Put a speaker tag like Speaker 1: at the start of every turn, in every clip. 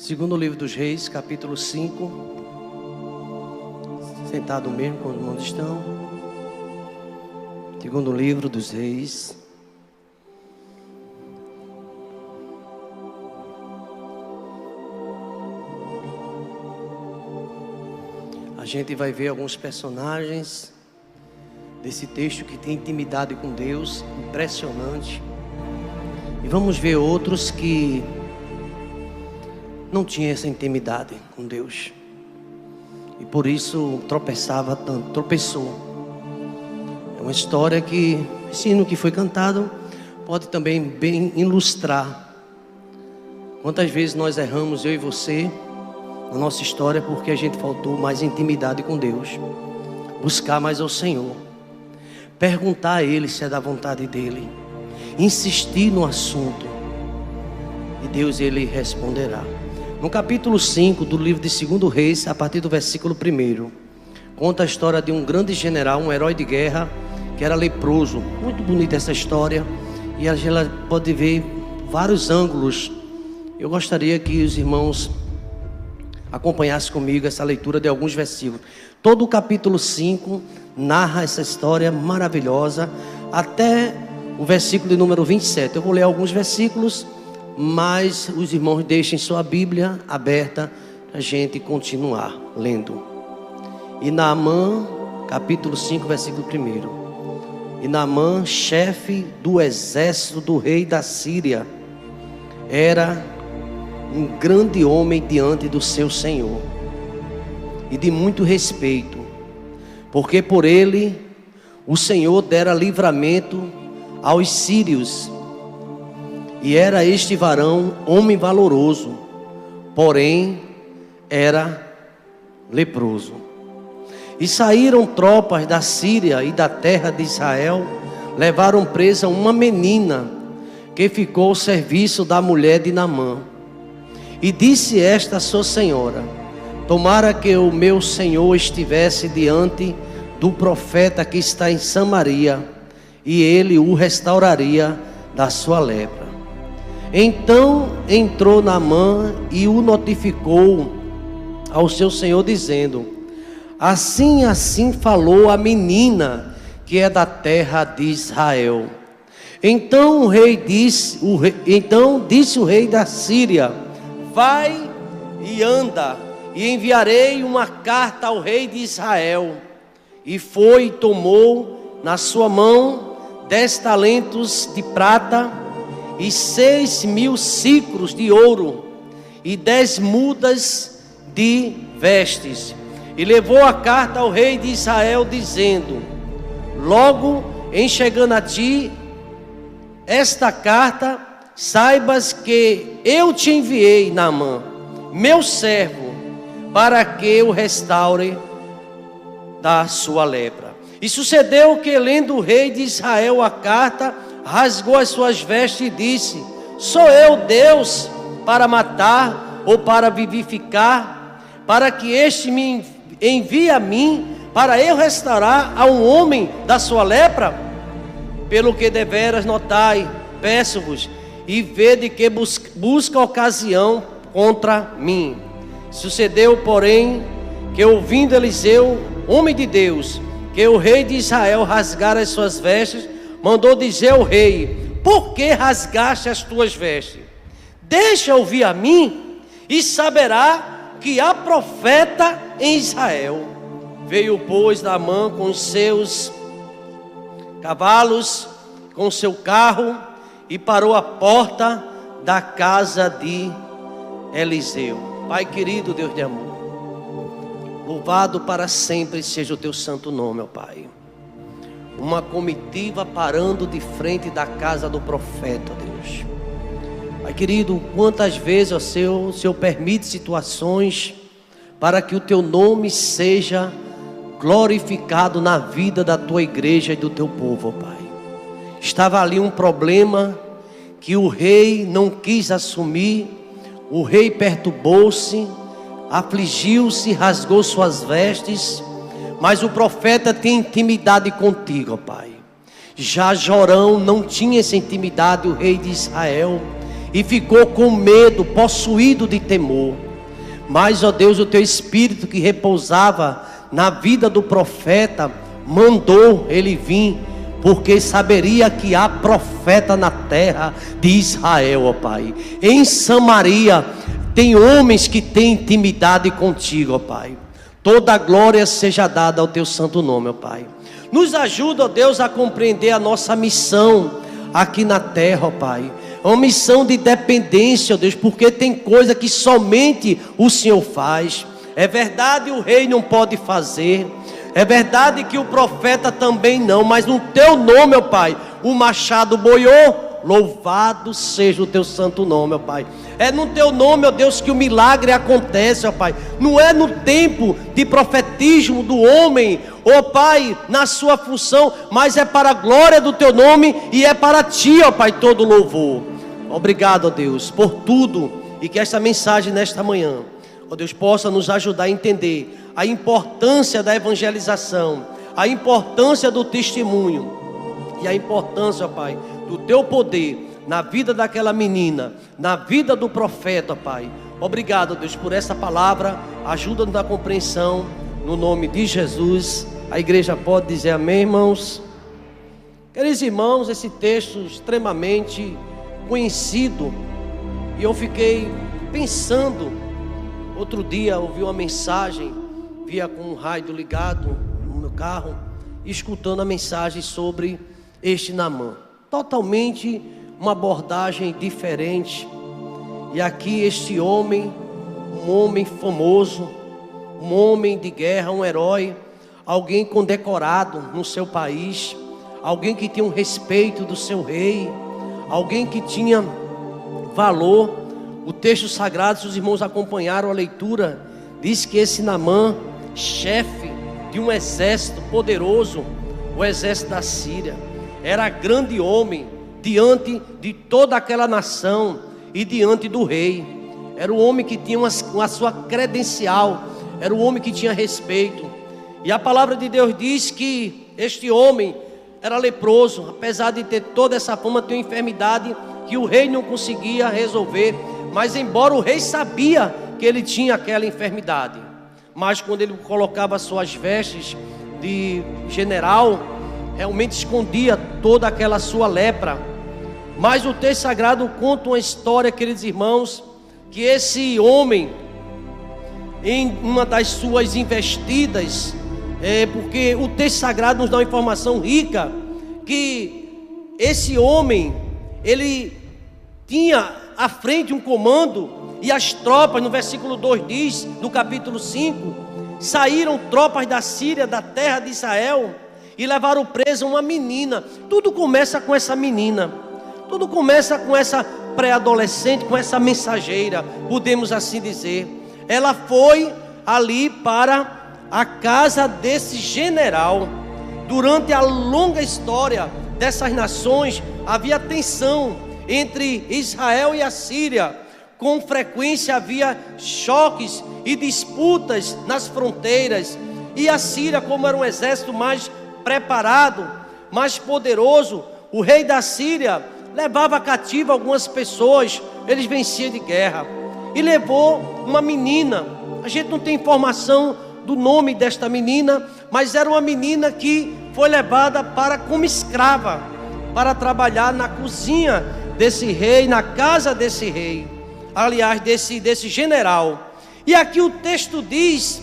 Speaker 1: Segundo livro dos Reis, capítulo 5. Sentado mesmo, quando os irmãos estão. Segundo livro dos Reis. A gente vai ver alguns personagens desse texto que tem intimidade com Deus, impressionante. E vamos ver outros que não tinham essa intimidade com Deus. E por isso tropeçava tanto, tropeçou. É uma história que, esse hino que foi cantado, pode também bem ilustrar quantas vezes nós erramos, eu e você, na nossa história, porque a gente faltou mais intimidade com Deus. Buscar mais ao Senhor. Perguntar a Ele se é da vontade dEle. Insistir no assunto. E Deus, Ele responderá. No capítulo 5 do livro de 2 Reis, a partir do versículo 1, conta a história de um grande general, um herói de guerra, que era leproso. Muito bonita essa história. E a gente pode ver vários ângulos. Eu gostaria que os irmãos acompanhassem comigo essa leitura de alguns versículos. Todo o capítulo 5 narra essa história maravilhosa, até o versículo de número 27. Eu vou ler alguns versículos, mas os irmãos deixem sua Bíblia aberta para a gente continuar lendo. E Naamã, capítulo 5, versículo 1. E Naamã, chefe do exército do rei da Síria, era um grande homem diante do seu Senhor, e de muito respeito, porque por ele o Senhor dera livramento aos sírios. E era este varão homem valoroso, porém era leproso. E saíram tropas da Síria e da terra de Israel, levaram presa uma menina que ficou ao serviço da mulher de Naamã. E disse esta a sua senhora: tomara que o meu senhor estivesse diante do profeta que está em Samaria, e ele o restauraria da sua lepra. Então entrou Naamã e o notificou ao seu senhor, dizendo: assim falou a menina que é da terra de Israel. Então disse o rei da Síria: vai e anda, e enviarei uma carta ao rei de Israel. E foi e tomou na sua mão 10 talentos de prata e 6.000 siclos de ouro e 10 mudas de vestes. E levou a carta ao rei de Israel, dizendo: logo em chegando a ti esta carta, saibas que eu te enviei, Naamã, meu servo, para que o restaure da sua lepra. E sucedeu que, lendo o rei de Israel a carta, rasgou as suas vestes e disse: sou eu Deus para matar ou para vivificar, para que este me envie a mim, para eu restaurar a um homem da sua lepra? Pelo que deveras notai, peço-vos, e vede que busca ocasião contra mim. Sucedeu, porém, que ouvindo Eliseu, homem de Deus, que o rei de Israel rasgara as suas vestes, mandou dizer ao rei: por que rasgaste as tuas vestes? Deixa ouvir a mim, e saberá que há profeta em Israel. Veio, pois, Naamã com os seus cavalos, com o seu carro, e parou à porta da casa de Eliseu. Pai querido, Deus de amor, louvado para sempre seja o teu santo nome, ó Pai. Uma comitiva parando de frente da casa do profeta, ó Deus. Pai querido, quantas vezes, ó Senhor, o Senhor permite situações para que o teu nome seja glorificado na vida da tua igreja e do teu povo, ó Pai. Estava ali um problema que o rei não quis assumir. O rei perturbou-se, afligiu-se, rasgou suas vestes, mas o profeta tem intimidade contigo, ó Pai. Já Jorão não tinha essa intimidade, o rei de Israel, e ficou com medo, possuído de temor. Mas, ó Deus, o teu Espírito que repousava na vida do profeta, mandou ele vir, porque saberia que há profeta na terra de Israel, ó Pai. Em Samaria tem homens que têm intimidade contigo, ó Pai. Toda a glória seja dada ao teu santo nome, ó Pai. Nos ajuda, ó Deus, a compreender a nossa missão aqui na terra, ó Pai. É uma missão de dependência, ó Deus, porque tem coisa que somente o Senhor faz. É verdade, o rei não pode fazer. É verdade que o profeta também não. Mas no teu nome, ó Pai, o machado boiou. Louvado seja o teu santo nome, ó Pai. É no teu nome, ó Deus, que o milagre acontece, ó Pai. Não é no tempo de profetismo do homem, ó Pai, na sua função, mas é para a glória do teu nome e é para ti, ó Pai, todo louvor. Obrigado, ó Deus, por tudo, e que esta mensagem nesta manhã, ó Deus, possa nos ajudar a entender a importância da evangelização, a importância do testemunho e a importância, ó Pai, do teu poder na vida daquela menina, na vida do profeta, ó Pai. Obrigado, ó Deus, por essa palavra. Ajuda-nos na compreensão, no nome de Jesus. A igreja pode dizer amém, irmãos? Queridos irmãos, esse texto extremamente conhecido, e eu fiquei pensando. Outro dia ouvi uma mensagem, via com um rádio ligado no meu carro, escutando a mensagem sobre este Naamã. Totalmente uma abordagem diferente. E aqui este homem, um homem famoso, um homem de guerra, um herói, alguém condecorado no seu país, alguém que tinha um respeito do seu rei, alguém que tinha valor. O texto sagrado, se os irmãos acompanharam a leitura, diz que esse Naamã, chefe de um exército poderoso, o exército da Síria, era grande homem diante de toda aquela nação e diante do rei. Era um homem que tinha a sua credencial, era um homem que tinha respeito. E a palavra de Deus diz que este homem era leproso, apesar de ter toda essa fama, tinha uma enfermidade que o rei não conseguia resolver. Mas embora o rei sabia que ele tinha aquela enfermidade, mas quando ele colocava suas vestes de general, realmente escondia toda aquela sua lepra. Mas o texto sagrado conta uma história, queridos irmãos, que esse homem, em uma das suas investidas, porque o texto sagrado nos dá uma informação rica, que esse homem, ele tinha à frente um comando, e as tropas, no versículo 2 diz, do capítulo 5, saíram tropas da Síria, da terra de Israel, e levaram presa uma menina. Tudo começa com essa menina, tudo começa com essa pré-adolescente, com essa mensageira, podemos assim dizer. Ela foi ali para a casa desse general. Durante a longa história dessas nações, havia tensão entre Israel e a Síria. Com frequência havia choques e disputas nas fronteiras. E a Síria, como era um exército mais preparado, mais poderoso, o rei da Síria levava cativo algumas pessoas. Eles venciam de guerra. E levou uma menina. A gente não tem informação do nome desta menina, mas era uma menina que foi levada como escrava, para trabalhar na cozinha desse rei, na casa desse rei, aliás, desse general. E aqui o texto diz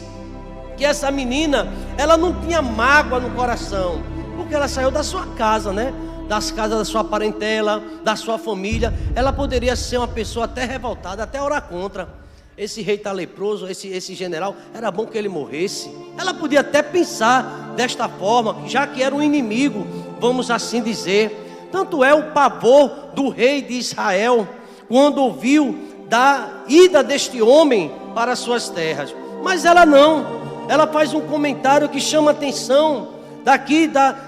Speaker 1: que essa menina, ela não tinha mágoa no coração, porque ela saiu da sua casa, né? Das casas da sua parentela, da sua família. Ela poderia ser uma pessoa até revoltada, até orar contra. Esse rei está leproso, esse general, era bom que ele morresse. Ela podia até pensar desta forma, já que era um inimigo, vamos assim dizer. Tanto é o pavor do rei de Israel, quando ouviu da ida deste homem para suas terras. Mas ela não. Ela faz um comentário que chama a atenção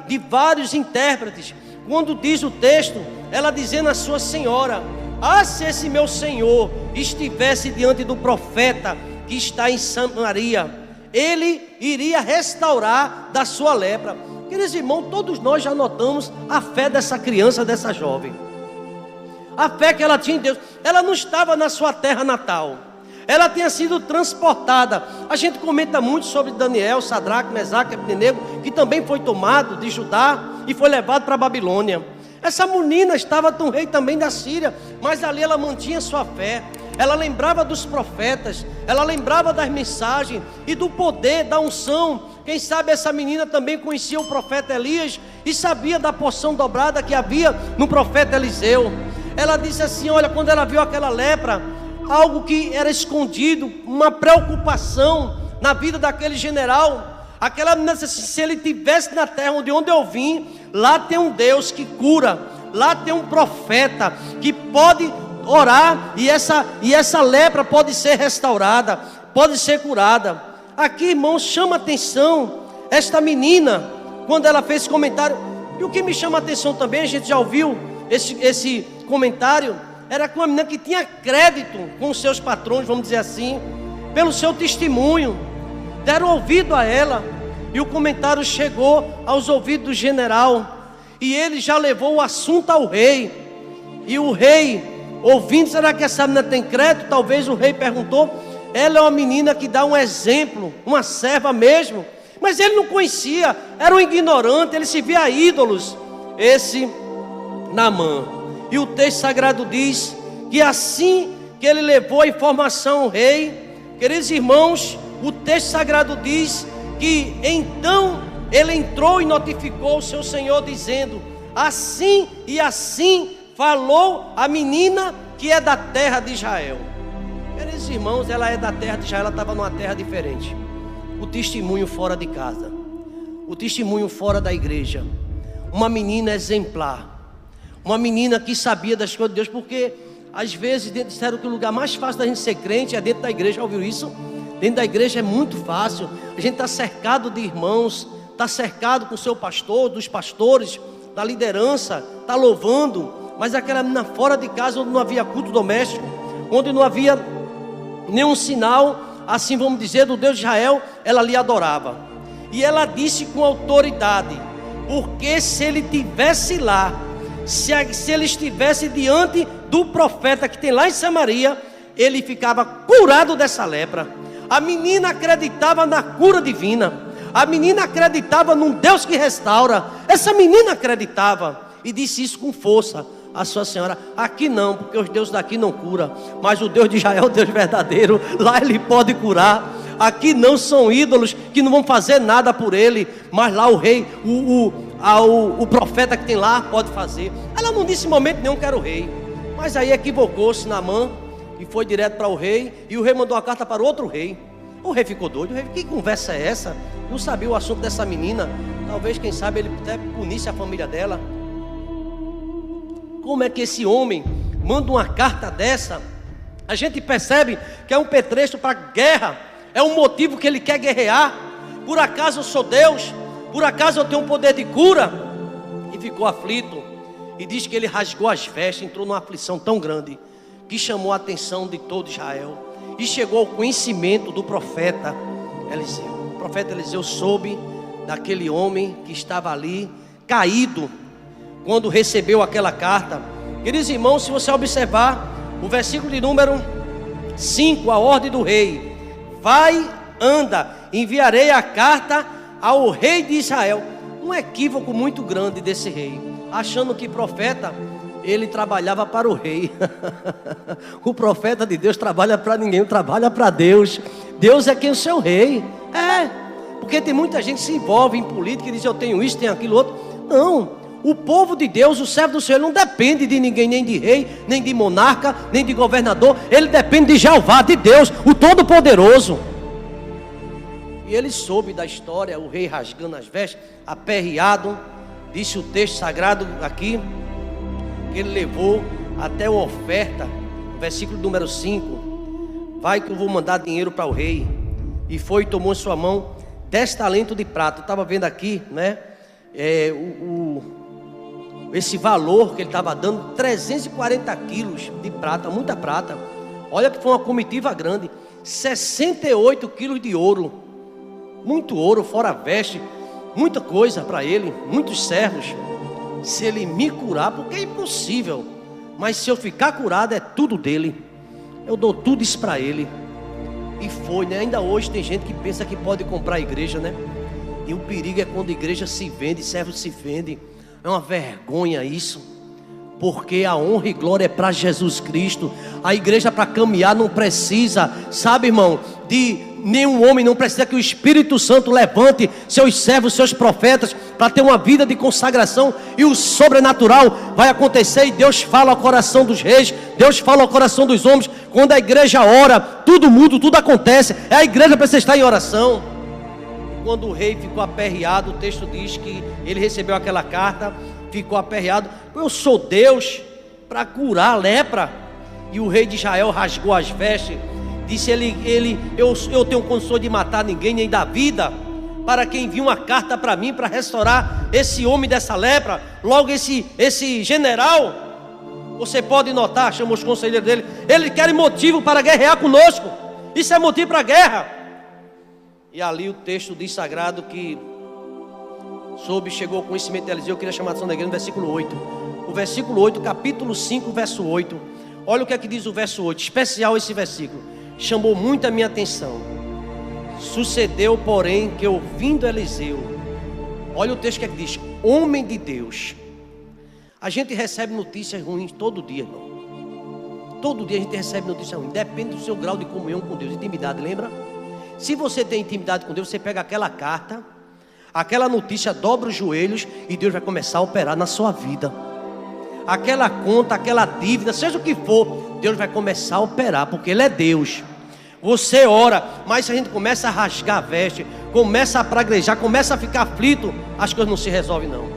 Speaker 1: de vários intérpretes. Quando diz o texto, ela dizendo à sua senhora: se esse meu senhor estivesse diante do profeta que está em Samaria, ele iria restaurar da sua lepra. Queridos irmãos, todos nós já notamos a fé dessa criança, dessa jovem. A fé que ela tinha em Deus. Ela não estava na sua terra natal. Ela tinha sido transportada. A gente comenta muito sobre Daniel, Sadraque, Mesaque e Abdenego, que também foi tomado de Judá e foi levado para a Babilônia. Essa menina estava com o rei também da Síria, mas ali ela mantinha sua fé. Ela lembrava dos profetas, ela lembrava das mensagens e do poder, da unção. Quem sabe essa menina também conhecia o profeta Elias e sabia da porção dobrada que havia no profeta Eliseu. Ela disse assim, olha, quando ela viu aquela lepra, algo que era escondido, uma preocupação na vida daquele general. Aquela menina disse assim, se ele estivesse na terra onde eu vim, lá tem um Deus que cura, lá tem um profeta que pode orar e essa lepra pode ser restaurada, pode ser curada. Aqui, irmãos, chama atenção esta menina, quando ela fez esse comentário. E o que me chama atenção também, a gente já ouviu esse comentário, era com uma menina que tinha crédito com os seus patrões, vamos dizer assim, pelo seu testemunho. Deram ouvido a ela, e o comentário chegou aos ouvidos do general, e ele já levou o assunto ao rei. E o rei, ouvindo, será que essa menina tem crédito? Talvez o rei perguntou. Ela é uma menina que dá um exemplo, uma serva mesmo. Mas ele não conhecia, era um ignorante, ele se via ídolos. Esse Naamã. E o texto sagrado diz que assim que ele levou a informação ao rei, queridos irmãos, o texto sagrado diz que então ele entrou e notificou o seu senhor, dizendo: assim e assim falou a menina que é da terra de Israel. Queridos irmãos, ela é da terra de Israel, ela estava numa terra diferente. O testemunho fora de casa, o testemunho fora da igreja. Uma menina exemplar, uma menina que sabia das coisas de Deus, porque às vezes disseram que o lugar mais fácil da gente ser crente é dentro da igreja. Já ouviu isso? Dentro da igreja é muito fácil. A gente está cercado de irmãos, está cercado com o seu pastor, dos pastores, da liderança, está louvando. Mas aquela menina fora de casa, onde não havia culto doméstico, onde não havia nenhum sinal, assim vamos dizer, do Deus de Israel, ela lhe adorava. E ela disse com autoridade, porque se ele estivesse lá, se ele estivesse diante do profeta que tem lá em Samaria, ele ficava curado dessa lepra. A menina acreditava na cura divina, a menina acreditava num Deus que restaura. Essa menina acreditava e disse isso com força a sua senhora: aqui não, porque os deuses daqui não curam, mas o Deus de Israel é o Deus verdadeiro, lá ele pode curar. Aqui não são ídolos que não vão fazer nada por ele, mas lá o rei, o profeta que tem lá pode fazer. Ela não disse em momento nenhum que era o rei, mas aí equivocou-se Naamã e foi direto para o rei, e o rei mandou uma carta para outro rei. O rei ficou doido. O rei: que conversa é essa? Não sabia o assunto dessa menina. Talvez, quem sabe, ele até punisse a família dela. Como é que esse homem manda uma carta dessa? A gente percebe que é um pretexto para guerra, é um motivo que ele quer guerrear. Por acaso eu sou Deus? Por acaso eu tenho um poder de cura? E ficou aflito, e diz que ele rasgou as vestes, entrou numa aflição tão grande, que chamou a atenção de todo Israel, e chegou ao conhecimento do profeta Eliseu. O profeta Eliseu soube daquele homem que estava ali, caído, quando recebeu aquela carta. Queridos irmãos, se você observar o versículo de número 5, a ordem do rei: vai, anda, enviarei a carta ao rei de Israel. Um equívoco muito grande desse rei, achando que profeta, ele trabalhava para o rei. O profeta de Deus trabalha para ninguém, trabalha para Deus. Deus é quem é o seu rei. Porque tem muita gente que se envolve em política e diz: eu tenho isso, tenho aquilo outro. Não, o povo de Deus, o servo do Senhor, não depende de ninguém, nem de rei, nem de monarca, nem de governador. Ele depende de Jeová, de Deus, o Todo-Poderoso. E ele soube da história, o rei rasgando as vestes, aperreado. Disse o texto sagrado aqui, que ele levou até uma oferta, versículo número 5: vai que eu vou mandar dinheiro para o rei. E foi e tomou em sua mão 10 talentos de prata. Eu estava vendo aqui, né, esse valor que ele estava dando, 340 quilos de prata, muita prata. Olha que foi uma comitiva grande. 68 quilos de ouro, muito ouro, fora veste, muita coisa para ele, muitos servos. Se ele me curar, porque é impossível mas se eu ficar curado é tudo dele, eu dou tudo isso para ele. E foi, né? Ainda hoje tem gente que pensa que pode comprar a igreja, né? E o perigo é quando a igreja se vende, servo se vende. É uma vergonha isso, porque a honra e glória é para Jesus Cristo. A igreja, para caminhar, não precisa, sabe, irmão, de nenhum homem, não precisa que o Espírito Santo levante seus servos, seus profetas, para ter uma vida de consagração, e o sobrenatural vai acontecer. E Deus fala ao coração dos reis, Deus fala ao coração dos homens. Quando a igreja ora, tudo muda, tudo acontece. É a igreja para você estar em oração. Quando o rei ficou aperreado, o texto diz que ele recebeu aquela carta, ficou aperreado. Eu sou Deus para curar a lepra. E o rei de Israel rasgou as vestes, disse eu tenho condição de matar ninguém, nem dar vida, para quem envia uma carta para mim, para restaurar esse homem dessa lepra. Logo esse general, você pode notar, chama os conselheiros dele, ele quer motivo para guerrear conosco. Isso é motivo para guerra. E ali o texto diz sagrado que chegou ao conhecimento de Eliseu. Eu queria chamar a atenção da igreja no versículo 8. O versículo 8, capítulo 5, verso 8. Olha o que é que diz o verso 8, especial esse versículo. Chamou muito a minha atenção. Sucedeu, porém, que ouvindo Eliseu, olha o texto que é que diz, homem de Deus. A gente recebe notícias ruins todo dia, irmão. Todo dia a gente recebe notícias ruins. Depende do seu grau de comunhão com Deus, intimidade, lembra? Se você tem intimidade com Deus, você pega aquela carta, aquela notícia, dobra os joelhos e Deus vai começar a operar na sua vida. Aquela conta, aquela dívida, seja o que for, Deus vai começar a operar, porque Ele é Deus. Você ora, mas se a gente começa a rasgar a veste, começa a praguejar, começa a ficar aflito, as coisas não se resolvem não.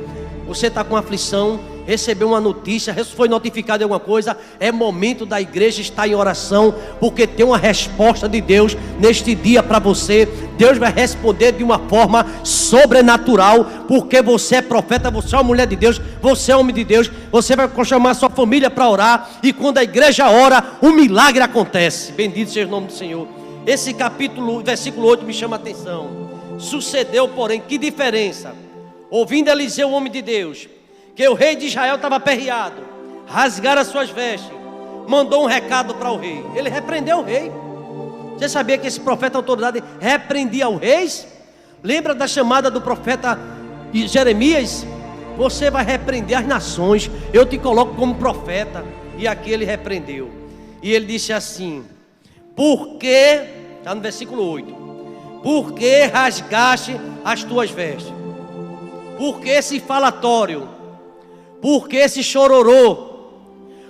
Speaker 1: Você está com aflição, recebeu uma notícia, foi notificado de alguma coisa, é momento da igreja estar em oração, porque tem uma resposta de Deus neste dia para você. Deus vai responder de uma forma sobrenatural, porque você é profeta, você é uma mulher de Deus, você é homem de Deus. Você vai chamar a sua família para orar, e quando a igreja ora, um milagre acontece. Bendito seja o nome do Senhor. Esse capítulo, versículo 8 me chama a atenção. Sucedeu, porém, que diferença? Ouvindo Eliseu, o homem de Deus, que o rei de Israel estava aperreado, rasgaram as suas vestes, mandou um recado para o rei. Ele repreendeu o rei. Você sabia que esse profeta autoridade repreendia os reis? Lembra da chamada do profeta Jeremias? Você vai repreender as nações, eu te coloco como profeta. E aqui ele repreendeu. E ele disse assim: porque, está no versículo 8, porque rasgaste as tuas vestes? Porque esse falatório? Porque esse chororô?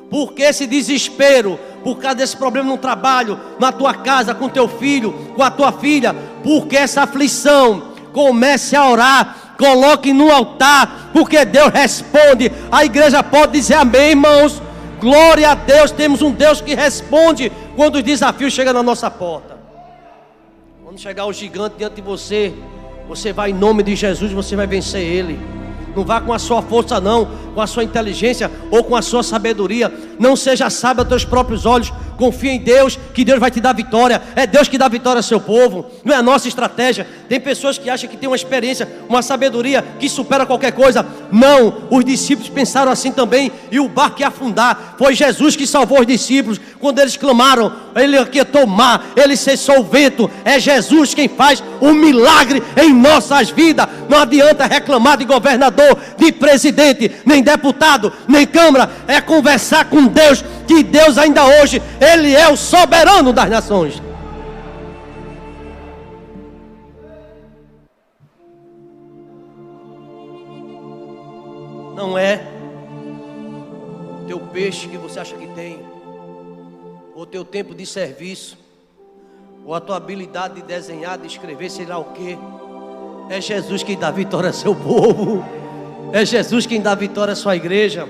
Speaker 1: Porque esse desespero? Por causa desse problema no trabalho, na tua casa, com teu filho, com a tua filha? Porque essa aflição? Comece a orar, coloque no altar, porque Deus responde. A igreja pode dizer amém, irmãos? Glória a Deus, temos um Deus que responde quando os desafios chegam na nossa porta. Quando chegar o gigante diante de você, você vai em nome de Jesus, você vai vencer ele. Não vá com a sua força não, com a sua inteligência ou com a sua sabedoria. Não seja sábio aos teus próprios olhos. Confia em Deus, que Deus vai te dar vitória. É Deus que dá vitória ao seu povo, não é a nossa estratégia. Tem pessoas que acham que tem uma experiência, uma sabedoria que supera qualquer coisa. Não, os discípulos pensaram assim também, e o barco ia afundar. Foi Jesus que salvou os discípulos quando eles clamaram. Ele aquietou o mar, ele cessou o vento. É Jesus quem faz um milagre em nossas vidas. Não adianta reclamar de governador, de presidente, nem deputado, nem câmara. É conversar com Deus, que Deus ainda hoje, Ele é o soberano das nações. Não é teu peixe que você acha que tem, ou teu tempo de serviço, ou a tua habilidade de desenhar, de escrever, sei lá o que. É Jesus quem dá vitória ao seu povo. É Jesus quem dá vitória à sua igreja.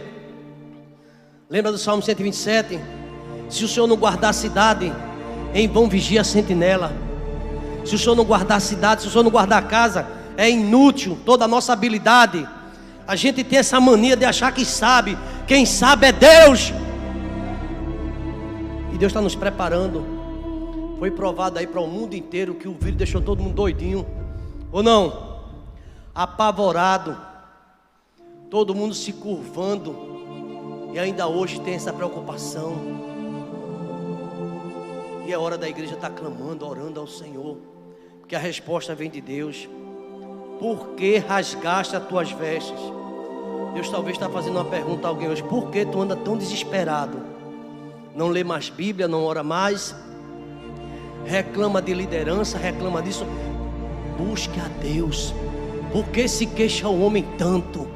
Speaker 1: Lembra do Salmo 127? Se o Senhor não guardar a cidade, em vão vigia a sentinela. Se o Senhor não guardar a cidade, se o Senhor não guardar a casa, é inútil toda a nossa habilidade. A gente tem essa mania de achar que sabe. Quem sabe é Deus. E Deus está nos preparando. Foi provado aí para o mundo inteiro que o vírus deixou todo mundo doidinho. Ou não? Apavorado. Todo mundo se curvando e ainda hoje tem essa preocupação. E é hora da igreja estar clamando, orando ao Senhor, porque a resposta vem de Deus. Por que rasgaste as tuas vestes? Deus talvez está fazendo uma pergunta a alguém hoje: por que tu anda tão desesperado? Não lê mais Bíblia, não ora mais, reclama de liderança, reclama disso. Busque a Deus. Por que se queixa o homem tanto?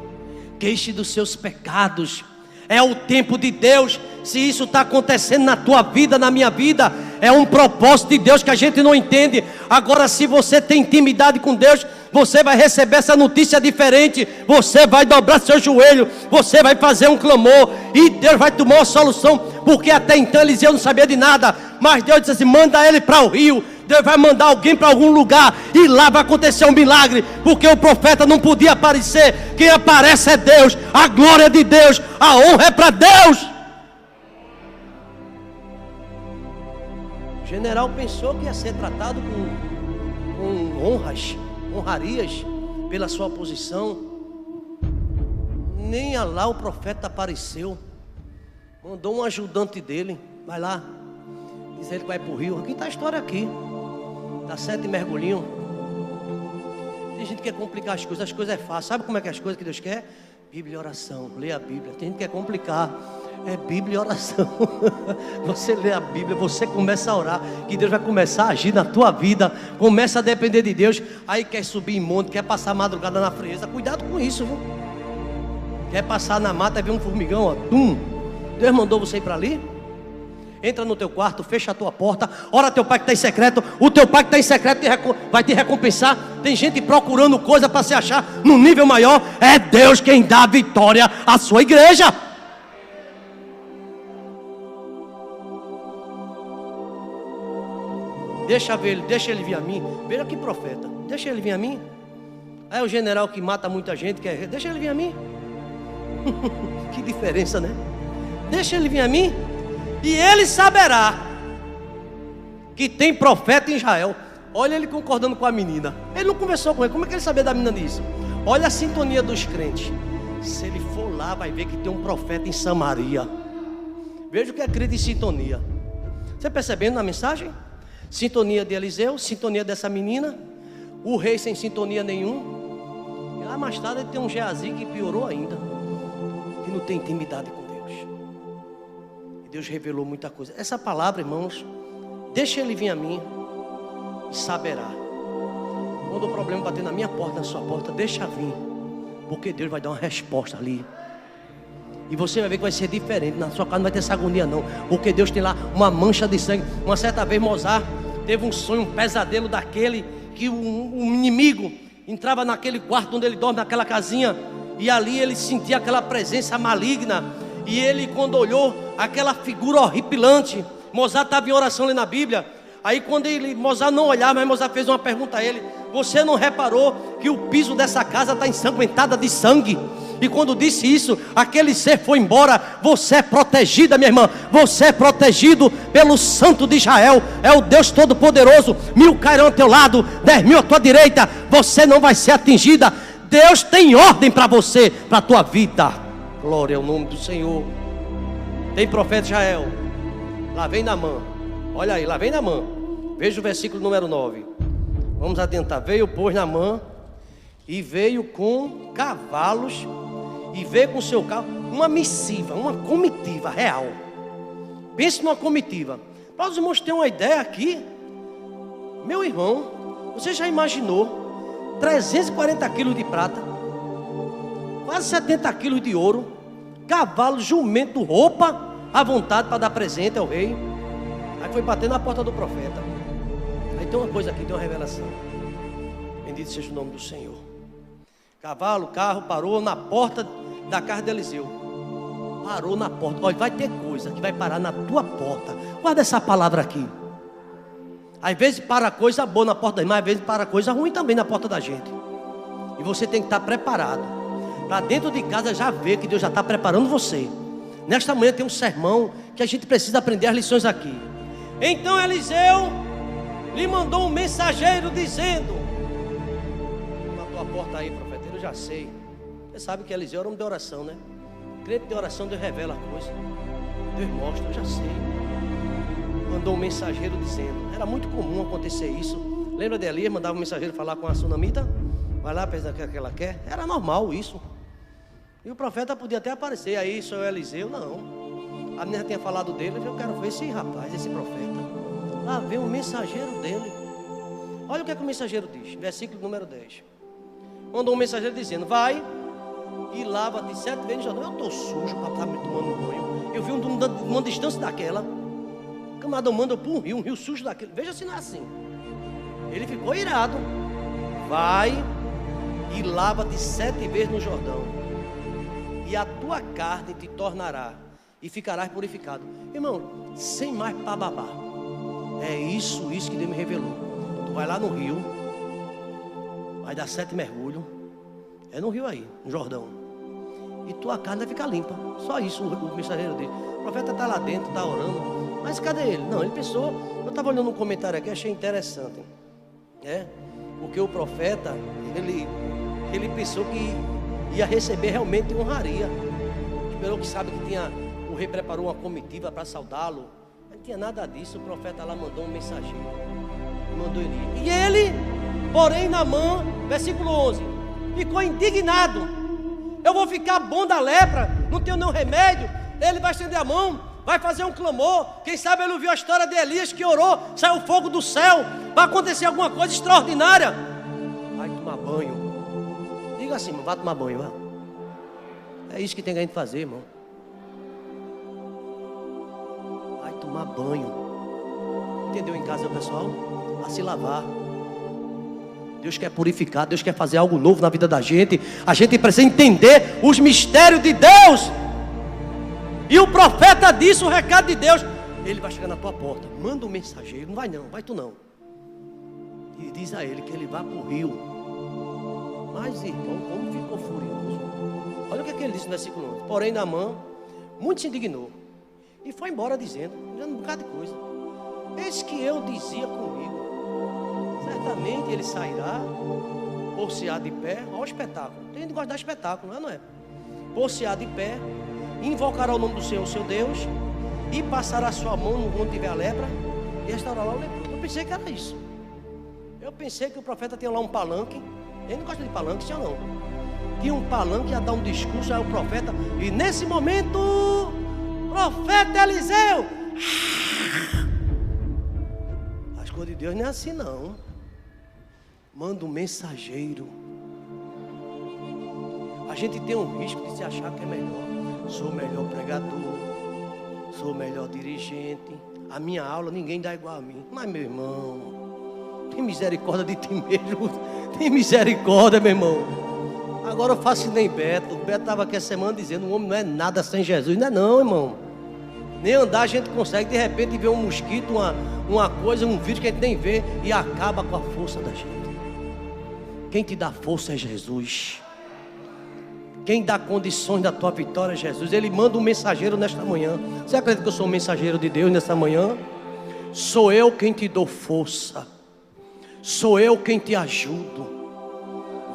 Speaker 1: Queixe dos seus pecados. É o tempo de Deus. Se isso está acontecendo na tua vida, na minha vida, é um propósito de Deus que a gente não entende. Agora, se você tem intimidade com Deus, você vai receber essa notícia diferente. Você vai dobrar seu joelho, você vai fazer um clamor, e Deus vai tomar uma solução. Porque até então Eliseu não sabia de nada, mas Deus disse assim: manda ele para o rio. Deus vai mandar alguém para algum lugar, e lá vai acontecer um milagre. Porque o profeta não podia aparecer. Quem aparece é Deus, a glória é de Deus, a honra é para Deus. O general pensou que ia ser tratado com honrarias pela sua posição. Nem lá o profeta apareceu. Mandou um ajudante dele: vai lá, diz ele que vai para o rio. Aqui está a história aqui. Dá 7 mergulhinhos. Tem gente que quer complicar as coisas é fácil. Sabe como é que é as coisas que Deus quer? Bíblia e oração. Lê a Bíblia. Tem gente que quer complicar. É Bíblia e oração. Você lê a Bíblia, você começa a orar, que Deus vai começar a agir na tua vida. Começa a depender de Deus. Aí quer subir em monte, quer passar a madrugada na frieza. Cuidado com isso, viu? Quer passar na mata e ver um formigão, ó, tum. Deus mandou você ir para ali? Entra no teu quarto, fecha a tua porta, ora teu pai que está em secreto. O teu pai que está em secreto vai te recompensar. Tem gente procurando coisa para se achar no nível maior. É Deus quem dá a vitória à sua igreja. Deixa ele vir a mim. Veja que profeta. Deixa ele vir a mim. É o general que mata muita gente. Deixa ele vir a mim. Que diferença, né? Deixa ele vir a mim, e ele saberá que tem profeta em Israel. Olha ele concordando com a menina. Ele não conversou com ele. Como é que ele sabia da menina disso? Olha a sintonia dos crentes. Se ele for lá, vai ver que tem um profeta em Samaria. Veja o que é crente em sintonia. Você percebendo na mensagem? Sintonia de Eliseu, sintonia dessa menina. O rei sem sintonia nenhum. E lá mais tarde ele tem um Geazi que piorou ainda, que não tem intimidade com Deus. E Deus revelou muita coisa. Essa palavra, irmãos, deixa ele vir a mim e saberá. Quando o problema bater na minha porta, na sua porta, deixa vir, porque Deus vai dar uma resposta ali. E você vai ver que vai ser diferente. Na sua casa não vai ter essa agonia não, porque Deus tem lá uma mancha de sangue. Uma certa vez Mozart teve um sonho, um pesadelo daquele, que um inimigo entrava naquele quarto onde ele dorme, naquela casinha, e ali ele sentia aquela presença maligna. E ele, quando olhou aquela figura horripilante, Mozart estava em oração ali na Bíblia. Aí quando Mozart não olhava, mas Mozart fez uma pergunta a ele: você não reparou que o piso dessa casa está ensanguentada de sangue? E quando disse isso, aquele ser foi embora. Você é protegida, minha irmã. Você é protegido pelo Santo de Israel. É o Deus Todo-Poderoso. 1000 cairão ao teu lado, 10.000 à tua direita. Você não vai ser atingida. Deus tem ordem para você, para a tua vida. Glória ao nome do Senhor. Tem profeta Israel. Lá vem Naamã. Olha aí, lá vem Naamã. Veja o versículo número 9. Vamos adiantar. Veio, pois, Naamã, e veio com cavalos, e veio com seu carro, uma missiva, uma comitiva real. Pense numa comitiva. Para os irmãos terem uma ideia aqui, meu irmão, você já imaginou 340 quilos de prata, quase 70 quilos de ouro, cavalo, jumento, roupa à vontade para dar presente ao rei. Aí foi bater na porta do profeta. Aí tem uma coisa aqui, tem uma revelação. Bendito seja o nome do Senhor. Cavalo, carro, parou na porta da casa de Eliseu. Parou na porta. Olha, vai ter coisa que vai parar na tua porta. Guarda essa palavra aqui. Às vezes para coisa boa na porta da irmã, às vezes para coisa ruim também na porta da gente. E você tem que estar preparado para dentro de casa já ver que Deus já está preparando você. Nesta manhã tem um sermão que a gente precisa aprender as lições aqui. Então Eliseu lhe mandou um mensageiro dizendo: na tua porta aí, profeta. Eu já sei. Você sabe que Eliseu era homem de oração, né? Crente de oração, Deus revela a coisa. Deus mostra, eu já sei. Mandou um mensageiro dizendo. Era muito comum acontecer isso. Lembra de Elias? Mandava um mensageiro falar com a sunamita. Vai lá, pensa que ela quer. Era normal isso. E o profeta podia até aparecer. Aí, sou Eliseu, não. A menina tinha falado dele. Eu quero ver esse rapaz, esse profeta. Lá vem o mensageiro dele. Olha o que é que o mensageiro diz. Versículo número 10. Mandou um mensageiro dizendo: vai e lava-te 7 vezes no Jordão. Eu estou sujo para estar me tomando banho. Eu vi uma distância daquela. O camarada manda para um rio sujo daquele. Veja se não é assim. Ele ficou irado. Vai e lava-te 7 vezes no Jordão, e a tua carne te tornará, e ficarás purificado. Irmão, sem mais bababá. É isso que Deus me revelou. Tu vai lá no rio, vai dar 7 mergulhos. É no rio aí, no Jordão. E tua carne vai ficar limpa. Só isso o mensageiro dele. O profeta está lá dentro, está orando. Mas cadê ele? Não, ele pensou. Eu estava olhando um comentário aqui, achei interessante. Porque o profeta, ele pensou que ia receber realmente honraria. Esperou que sabe que o rei preparou uma comitiva para saudá-lo. Não tinha nada disso. O profeta lá mandou um mensageiro. Mandou ele. E ele, porém, Naamã, versículo 11, ficou indignado. Eu vou ficar bom da lepra, não tenho nenhum remédio. Ele vai estender a mão, vai fazer um clamor. Quem sabe ele ouviu a história de Elias que orou, saiu fogo do céu, vai acontecer alguma coisa extraordinária. Vai tomar banho. Diga assim, vai tomar banho, vai. É isso que tem que a gente fazer, irmão. Vai tomar banho. Entendeu em casa, pessoal? Vai se lavar. Deus quer purificar, Deus quer fazer algo novo na vida da gente. A gente precisa entender os mistérios de Deus. E o profeta disse o recado de Deus. Ele vai chegar na tua porta. Manda um mensageiro. Não vai não, vai tu não. E diz a ele que ele vai para o rio. Mas irmão, como ficou furioso. Olha o que ele disse no versículo 11. Porém Naamã muito se indignou e foi embora dizendo um bocado de coisa. Eis que eu dizia comigo: certamente ele sairá, pôr-se-á de pé. Olha o espetáculo. Tem gente que gosta de dar espetáculo, não é? Pôr-se-á de pé, invocará o nome do Senhor, seu Deus, e passará a sua mão onde tiver a lepra, e restaurará o leproso. Eu pensei que era isso. Eu pensei que o profeta tinha lá um palanque. Ele não gosta de palanque, sim ou não? Tinha um palanque, ia dar um discurso, aí o profeta, e nesse momento, profeta Eliseu. As coisas de Deus não é assim não. Manda um mensageiro. A gente tem um risco de se achar que é melhor. Sou o melhor pregador, sou o melhor dirigente. A minha aula ninguém dá igual a mim. Mas meu irmão, tem misericórdia de ti mesmo. Tem misericórdia, meu irmão. Agora eu faço nem Beto. O Beto estava aqui essa semana dizendo: o homem não é nada sem Jesus. Não é não, irmão. Nem andar a gente consegue. De repente ver um mosquito, uma coisa, um vírus que a gente nem vê, e acaba com a força da gente. Quem te dá força é Jesus. Quem dá condições da tua vitória é Jesus. Ele manda um mensageiro nesta manhã. Você acredita que eu sou um mensageiro de Deus nesta manhã? Sou eu quem te dou força. Sou eu quem te ajudo.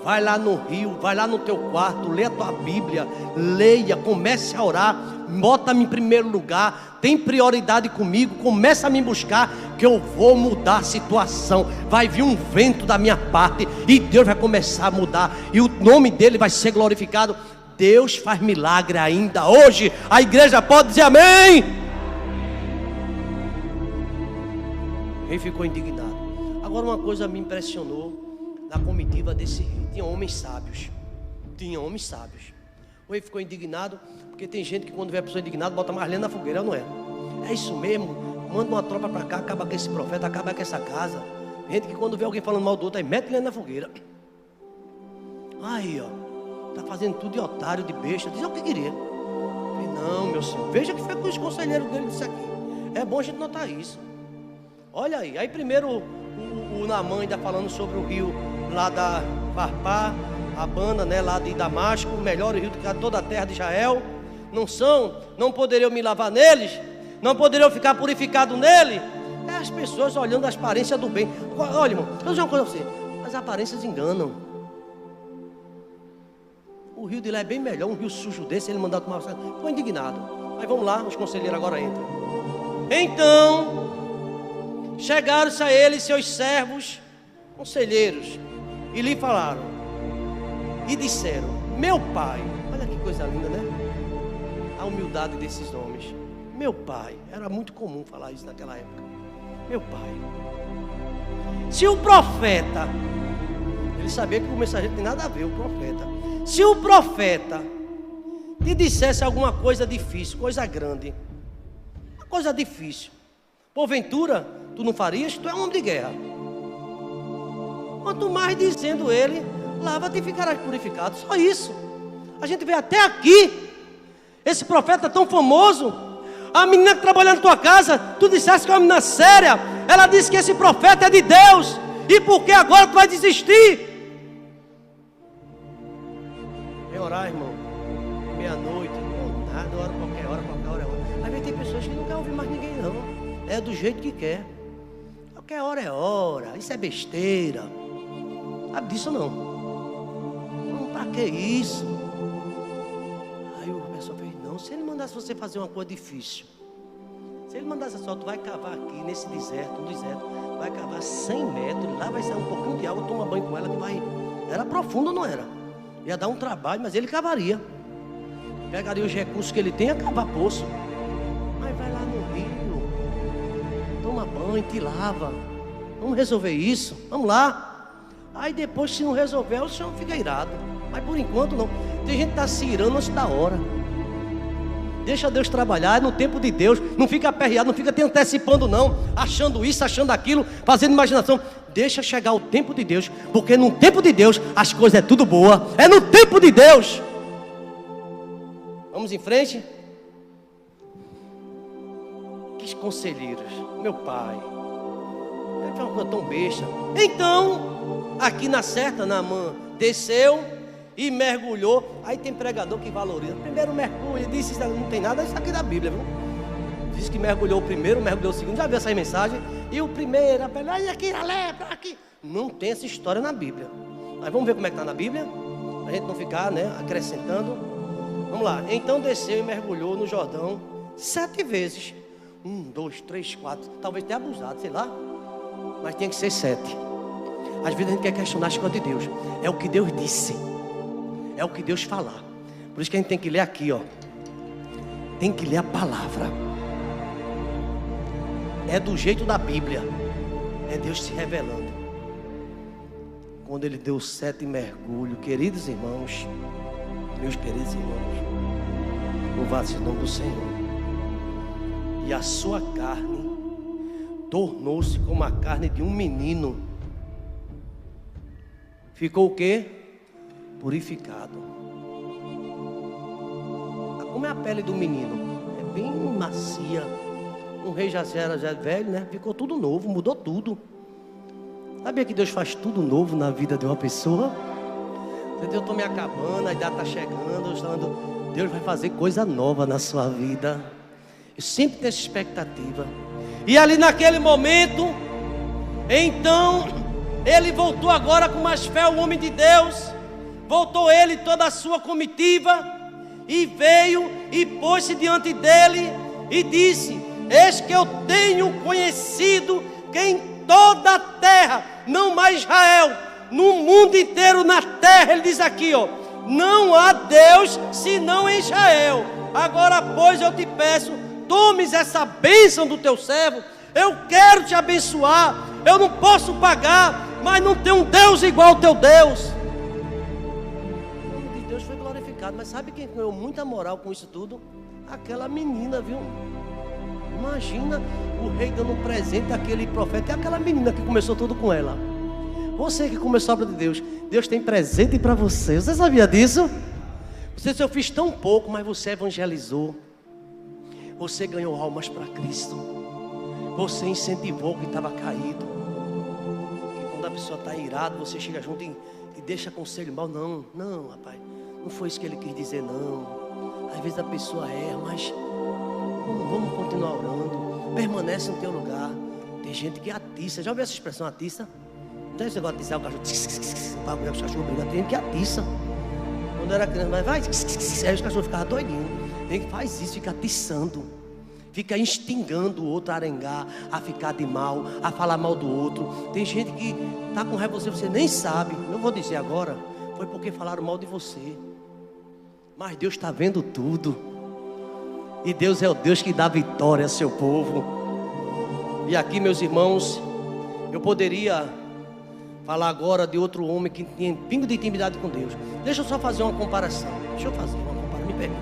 Speaker 1: Vai lá no rio, vai lá no teu quarto, lê a tua Bíblia, leia, comece a orar, bota-me em primeiro lugar, tem prioridade comigo, começa a me buscar, que eu vou mudar a situação. Vai vir um vento da minha parte e Deus vai começar a mudar, e o nome dele vai ser glorificado. Deus faz milagre ainda hoje. A igreja pode dizer amém. Ele ficou indignado. Agora uma coisa me impressionou na comitiva desse rei. Tinha homens sábios. O rei ficou indignado, porque tem gente que quando vê a pessoa indignada bota mais lenha na fogueira, não é? É isso mesmo. Manda uma tropa para cá, acaba com esse profeta, acaba com essa casa. Gente que quando vê alguém falando mal do outro, aí mete lenha na fogueira. Aí, ó, tá fazendo tudo de otário, de besta. Diz o que queria. Falei, não, meu senhor, veja que foi com os conselheiros dele disso aqui. É bom a gente notar isso. Olha aí. Aí primeiro o Naamã ainda falando sobre o rio lá da Farpá, Abana, né, lá de Damasco, o melhor rio de toda a terra de Israel. Não poderiam me lavar neles, não poderiam ficar purificado nele. É as pessoas olhando a aparência do bem. Olha, irmão, eu vou dizer uma coisa a você: as aparências enganam. O rio de lá é bem melhor, um rio sujo desse, ele mandar tomar. Ficou indignado. Aí vamos lá, os conselheiros agora entram. Então, chegaram-se a ele seus servos, conselheiros, e lhe falaram, e disseram, meu pai, olha que coisa linda, né? A humildade desses homens. Meu pai, era muito comum falar isso naquela época. Meu pai, se o profeta, ele sabia que o mensageiro não tem nada a ver, o profeta. Se o profeta te dissesse alguma coisa difícil, coisa grande, uma coisa difícil, porventura, tu não farias? Tu é um homem de guerra. Quanto mais dizendo ele, lava-te e ficarás purificado. Só isso. A gente vê até aqui, esse profeta tão famoso, a menina que trabalha na tua casa, tu disseste que é uma menina séria, ela disse que esse profeta é de Deus, e por que agora tu vai desistir? Vem orar, irmão, meia-noite, não, nada, hora, qualquer hora é hora. Às vezes tem pessoas que não querem ouvir mais ninguém não, é do jeito que quer, qualquer hora é hora, isso é besteira, sabe disso não, pra que isso? Aí o pessoal fez, não, se ele mandasse você fazer uma coisa difícil, se ele mandasse só, tu vai cavar aqui nesse deserto, vai cavar 100 metros, lá vai sair um pouquinho de água, toma banho com ela, que vai, era profundo ou não era? Ia dar um trabalho, mas ele cavaria. Pegaria os recursos que ele tem e ia cavar poço. Mas vai lá no rio, toma banho, te lava. Vamos resolver isso, vamos lá. Aí depois, se não resolver, o senhor fica irado. Mas por enquanto não. Tem gente que está se irando antes da hora. Deixa Deus trabalhar, é no tempo de Deus. Não fica aperreado, não fica te antecipando não. Achando isso, achando aquilo, fazendo imaginação. Deixa chegar o tempo de Deus. Porque no tempo de Deus, as coisas é tudo boa. É no tempo de Deus. Vamos em frente. Que conselheiros, meu pai. Ele foi uma coisa tão besta. Então, aqui na certa, Naamã desceu e mergulhou. Aí tem pregador que valoriza. Primeiro mergulho, ele disse, não tem nada, isso aqui da Bíblia, viu? Diz que mergulhou o primeiro, mergulhou o segundo. Já viu essa mensagem? E o primeiro, olha aqui, a lepra, aqui. Não tem essa história na Bíblia. Mas vamos ver como é que está na Bíblia. A gente não ficar, né, acrescentando. Vamos lá. Então desceu e mergulhou no Jordão 7 vezes. 1, 2, 3, 4. Talvez tenha abusado, sei lá. Mas tem que ser 7. Às vezes a gente quer questionar as coisas de Deus. É o que Deus disse. É o que Deus falar. Por isso que a gente tem que ler aqui, ó. Tem que ler a palavra. É do jeito da Bíblia. É Deus se revelando. Quando ele deu 7 mergulhos, queridos irmãos, meus queridos irmãos, louvado-se o nome do Senhor. E a sua carne tornou-se como a carne de um menino. Ficou o quê? Purificado. Como é a pele do menino? É bem macia. Um rei já era velho, né? Ficou tudo novo, mudou tudo. Sabia que Deus faz tudo novo na vida de uma pessoa? Eu estou me acabando, a idade está chegando, Deus vai fazer coisa nova na sua vida. Eu sempre tenho essa expectativa. E ali naquele momento, então, ele voltou agora com mais fé, o homem de Deus. Voltou ele e toda a sua comitiva, e veio e pôs-se diante dele e disse: eis que eu tenho conhecido que em toda a terra, não mais Israel, no mundo inteiro na terra, ele diz aqui, ó, não há Deus senão em Israel. Agora pois eu te peço, tomes essa bênção do teu servo. Eu quero te abençoar, eu não posso pagar, mas não tem um Deus igual ao teu Deus. O nome de Deus foi glorificado. Mas sabe quem ganhou muita moral com isso tudo? Aquela menina, viu? Imagina o rei dando um presente àquele profeta. E aquela menina que começou tudo com ela. Você que começou a obra de Deus, Deus tem presente para você. Você sabia disso? Você disse, eu fiz tão pouco, mas você evangelizou. Você ganhou almas para Cristo. Você incentivou quem estava caído. E quando a pessoa está irada, você chega junto e deixa conselho mal. Não, rapaz, não foi isso que ele quis dizer, não. Às vezes a pessoa erra, mas vamos continuar orando. Permanece no teu lugar. Tem gente que atiça. Já ouviu essa expressão, atiça? Não tem esse negócio de atiçar o cachorro. O cachorro briga. Tem gente que atiça. Quando eu era criança, vai, aí os cachorros ficavam doidinhos. Tem que faz isso, fica atiçando, fica instigando o outro a arengar, a ficar de mal, a falar mal do outro. Tem gente que está com raiva de você nem sabe. Eu vou dizer agora, foi porque falaram mal de você. Mas Deus está vendo tudo. E Deus é o Deus que dá vitória ao seu povo. E aqui, meus irmãos, eu poderia falar agora de outro homem que tinha pingo de intimidade com Deus. Deixa eu só fazer uma comparação. Deixa eu fazer uma comparação, me permita.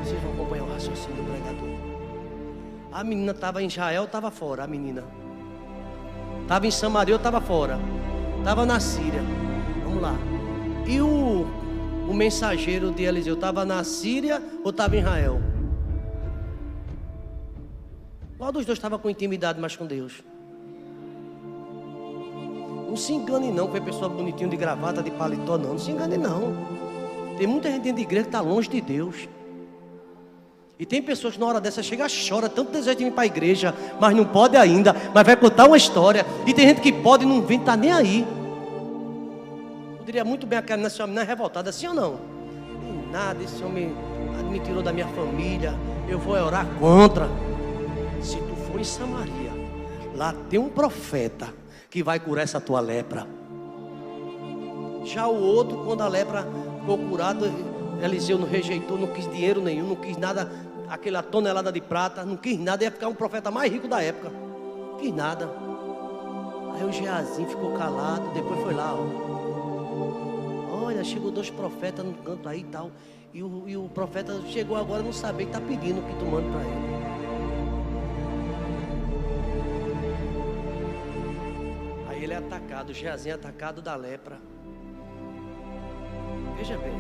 Speaker 1: Vocês vão acompanhar o raciocínio do pregador. A menina estava em Israel, estava fora. A menina estava em Samaria, estava fora. Estava na Síria. Vamos lá. E o mensageiro de Eliseu estava na Síria ou estava em Israel? Qual dos dois estava com intimidade mais com Deus? Não se engane não, que foi pessoa bonitinha de gravata, de paletó, não. Não se engane não. Tem muita gente dentro de igreja que está longe de Deus. E tem pessoas que na hora dessa chega, chora, tanto desejo de vir para a igreja, mas não pode ainda, mas vai contar uma história. E tem gente que pode e não vem, está nem aí. Poderia muito bem aquela nessa menina revoltada, assim ou não? Nem nada, esse homem me tirou da minha família, eu vou orar contra. Se tu for em Samaria, lá tem um profeta que vai curar essa tua lepra. Já o outro, quando a lepra ficou curada, Eliseu não rejeitou, não quis dinheiro nenhum, não quis nada, aquela tonelada de prata, não quis nada, ia ficar um profeta mais rico da época. Não quis nada. Aí o Geazi ficou calado, depois foi lá, ó. Olha, chegou 2 profetas no canto aí e tal. E o profeta chegou agora, não sabia que está pedindo o que tu manda para ele. Aí ele é atacado, o Geazi é atacado da lepra. Veja bem.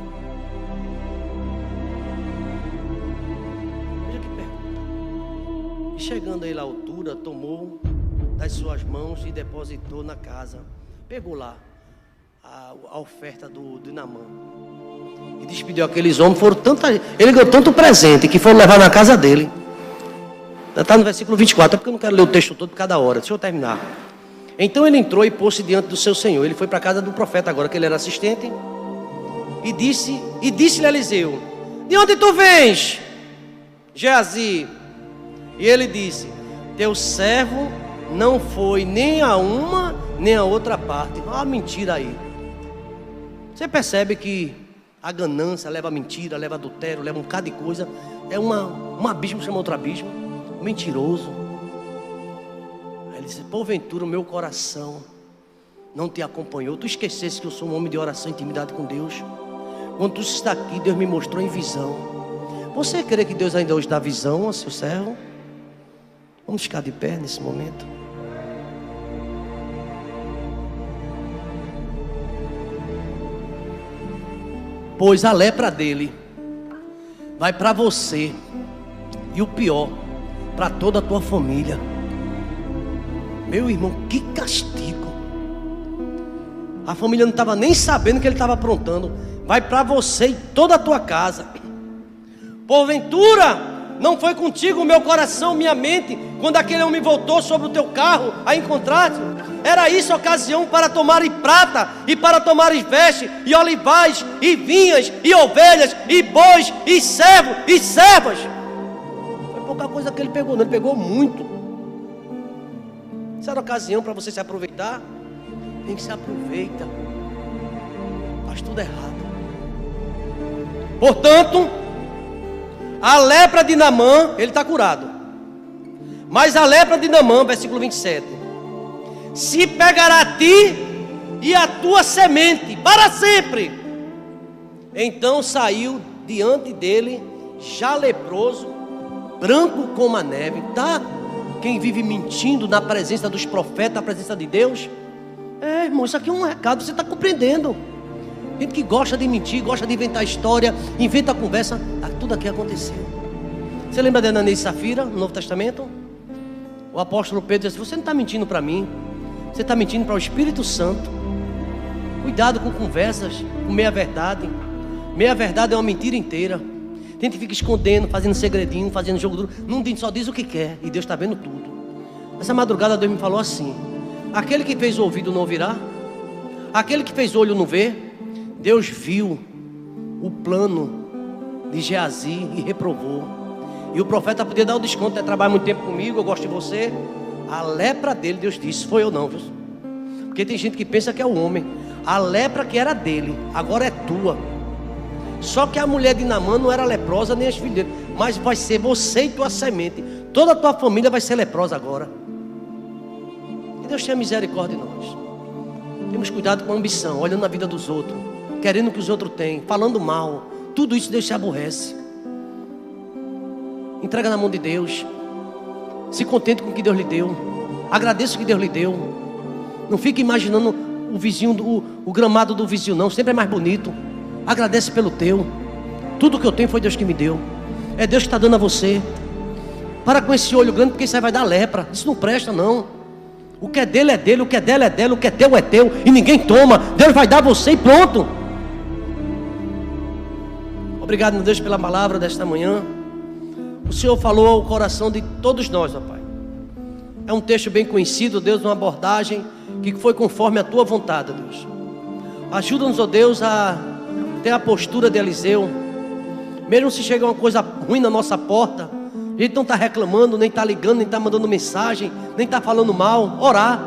Speaker 1: Veja que pergunta. E chegando aí à altura, tomou das suas mãos e depositou na casa. Pegou lá a oferta do Naamã e despediu aqueles homens. Ele ganhou tanto presente que foram levar na casa dele. Está no versículo 24, é porque eu não quero ler o texto todo por cada hora. Deixa eu terminar. Então ele entrou e pôs-se diante do seu senhor. Ele foi para a casa do profeta agora, que ele era assistente. E disse-lhe Eliseu: de onde tu vens, Geazi? E ele disse: teu servo não foi nem a uma nem a outra parte. Olha a mentira aí. Você percebe que a ganância leva a mentira, leva adultério, leva um bocado de coisa. É um abismo chama outro abismo. Mentiroso. Aí ele disse: porventura o meu coração não te acompanhou. Tu esquecesse que eu sou um homem de oração e intimidade com Deus. Quando tu está aqui, Deus me mostrou em visão. Você crê que Deus ainda hoje dá visão ao seu servo? Vamos ficar de pé nesse momento. Pois a lepra dele vai para você. E o pior, para toda a tua família. Meu irmão, que castigo. A família não estava nem sabendo que ele estava aprontando. Vai para você e toda a tua casa. Porventura não foi contigo o meu coração, minha mente, quando aquele homem voltou sobre o teu carro a encontrar-te? Era isso a ocasião para tomares prata, e para tomares vestes, e olivais, e vinhas, e ovelhas, e bois, e servos, e servas. Foi pouca coisa que ele pegou, não, ele pegou muito. Isso era a ocasião para você se aproveitar. Tem que se aproveita. Faz tudo errado. Portanto, a lepra de Naamã, ele está curado. Mas a lepra de Naamã, versículo 27, se pegará a ti e a tua semente para sempre. Então saiu diante dele, já leproso, branco como a neve. Tá? Quem vive mentindo na presença dos profetas, na presença de Deus. Irmão, isso aqui é um recado, você está compreendendo. Gente que gosta de mentir, gosta de inventar história, inventa conversa. Tudo aqui aconteceu. Você lembra de Ananias e Safira no Novo Testamento? O apóstolo Pedro disse: você não está mentindo para mim, você está mentindo para o Espírito Santo. Cuidado com conversas, com meia verdade. Meia verdade é uma mentira inteira. Tem que ficar escondendo, fazendo segredinho, fazendo jogo duro. Não só diz o que quer, e Deus está vendo tudo. Essa madrugada Deus me falou assim: aquele que fez o ouvido não ouvirá, aquele que fez o olho não vê. Deus viu o plano de Geazi e reprovou. E o profeta podia dar o desconto, trabalha muito tempo comigo, eu gosto de você. A lepra dele, Deus disse, foi eu não, viu? Porque tem gente que pensa que é o homem. A lepra que era dele, agora é tua. Só que a mulher de Naamã não era leprosa, nem as filhas dele. Mas vai ser você e tua semente. Toda a tua família vai ser leprosa agora. Que Deus tenha misericórdia de nós. Temos cuidado com a ambição, olhando na vida dos outros, querendo o que os outros têm, falando mal. Tudo isso Deus se aborrece. Entrega na mão de Deus. Se contente com o que Deus lhe deu. Agradeça o que Deus lhe deu. Não fique imaginando o vizinho, o gramado do vizinho não. Sempre é mais bonito. Agradece pelo teu. Tudo que eu tenho foi Deus que me deu. É Deus que está dando a você. Para com esse olho grande, porque isso aí vai dar lepra. Isso não presta não. O que é dele é dele, o que é dela é dela, o que é teu é teu. E ninguém toma. Deus vai dar a você e pronto. Obrigado, meu Deus, pela palavra desta manhã. O Senhor falou ao coração de todos nós, ó Pai. É um texto bem conhecido, Deus, uma abordagem que foi conforme a tua vontade, Deus. Ajuda-nos, ó Deus, a ter a postura de Eliseu. Mesmo se chega uma coisa ruim na nossa porta, a gente não está reclamando, nem está ligando, nem está mandando mensagem, nem está falando mal. Orar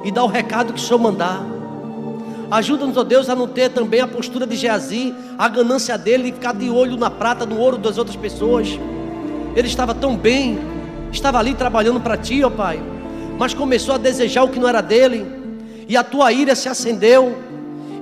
Speaker 1: e dar o recado que o Senhor mandar. Ajuda-nos, ó Deus, a não ter também a postura de Geazi, a ganância dele, ficar de olho na prata, no ouro das outras pessoas. Ele estava tão bem, estava ali trabalhando para ti, ó Pai, mas começou a desejar o que não era dele, e a tua ira se acendeu,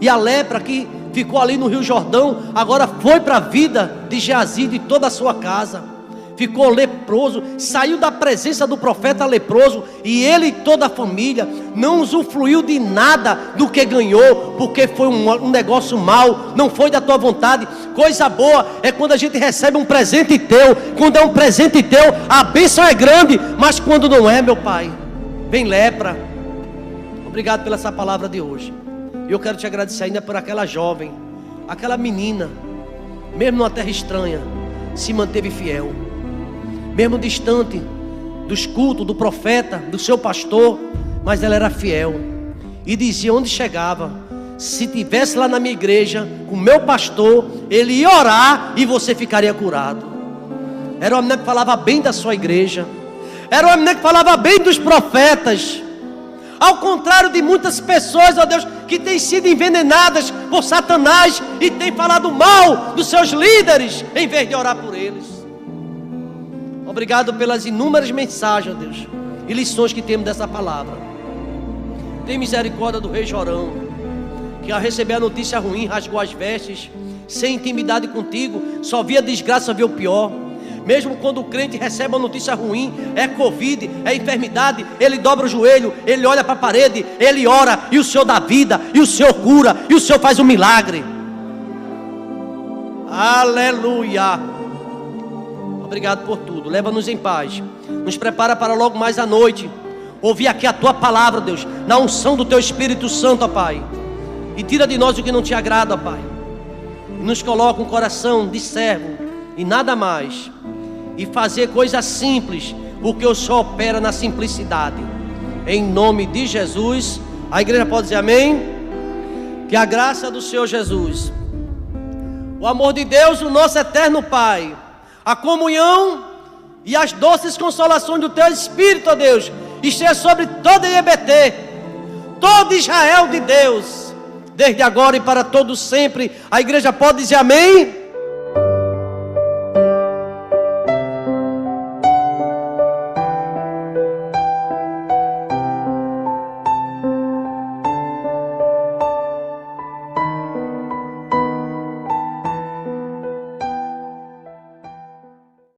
Speaker 1: e a lepra que ficou ali no Rio Jordão, agora foi para a vida de Geazi e de toda a sua casa. Ficou leproso, saiu da presença do profeta leproso, e ele e toda a família não usufruiu de nada do que ganhou, porque foi um negócio mau, não foi da tua vontade. Coisa boa é quando a gente recebe um presente teu. Quando é um presente teu, a bênção é grande, mas quando não é, meu Pai, vem lepra. Obrigado pela essa palavra de hoje. E eu quero te agradecer ainda por aquela jovem, aquela menina, mesmo numa terra estranha, se manteve fiel. Mesmo distante dos cultos, do profeta, do seu pastor, mas ela era fiel. E dizia onde chegava, se tivesse lá na minha igreja, com o meu pastor, ele ia orar e você ficaria curado. Era uma menina que falava bem da sua igreja. Era uma menina que falava bem dos profetas. Ao contrário de muitas pessoas, ó Deus, que têm sido envenenadas por Satanás e têm falado mal dos seus líderes, em vez de orar por eles. Obrigado pelas inúmeras mensagens, ó Deus, e lições que temos dessa palavra. Tem misericórdia do rei Jorão, que ao receber a notícia ruim, rasgou as vestes, sem intimidade contigo, só via desgraça, só via o pior. Mesmo quando o crente recebe uma notícia ruim, é Covid, é enfermidade, ele dobra o joelho, ele olha para a parede, ele ora, e o Senhor dá vida, e o Senhor cura, e o Senhor faz um milagre. Aleluia. Obrigado por tudo, leva-nos em paz, nos prepara para logo mais à noite, ouvir aqui a tua palavra, Deus, na unção do teu Espírito Santo, ó Pai, e tira de nós o que não te agrada, ó Pai, e nos coloca um coração de servo, e nada mais, e fazer coisas simples, porque o Senhor opera na simplicidade, em nome de Jesus. A igreja pode dizer amém? Que a graça do Senhor Jesus, o amor de Deus, o nosso eterno Pai, a comunhão e as doces consolações do teu Espírito, ó Deus, esteja sobre toda a IBT, todo Israel de Deus, desde agora e para todo sempre. A igreja pode dizer amém?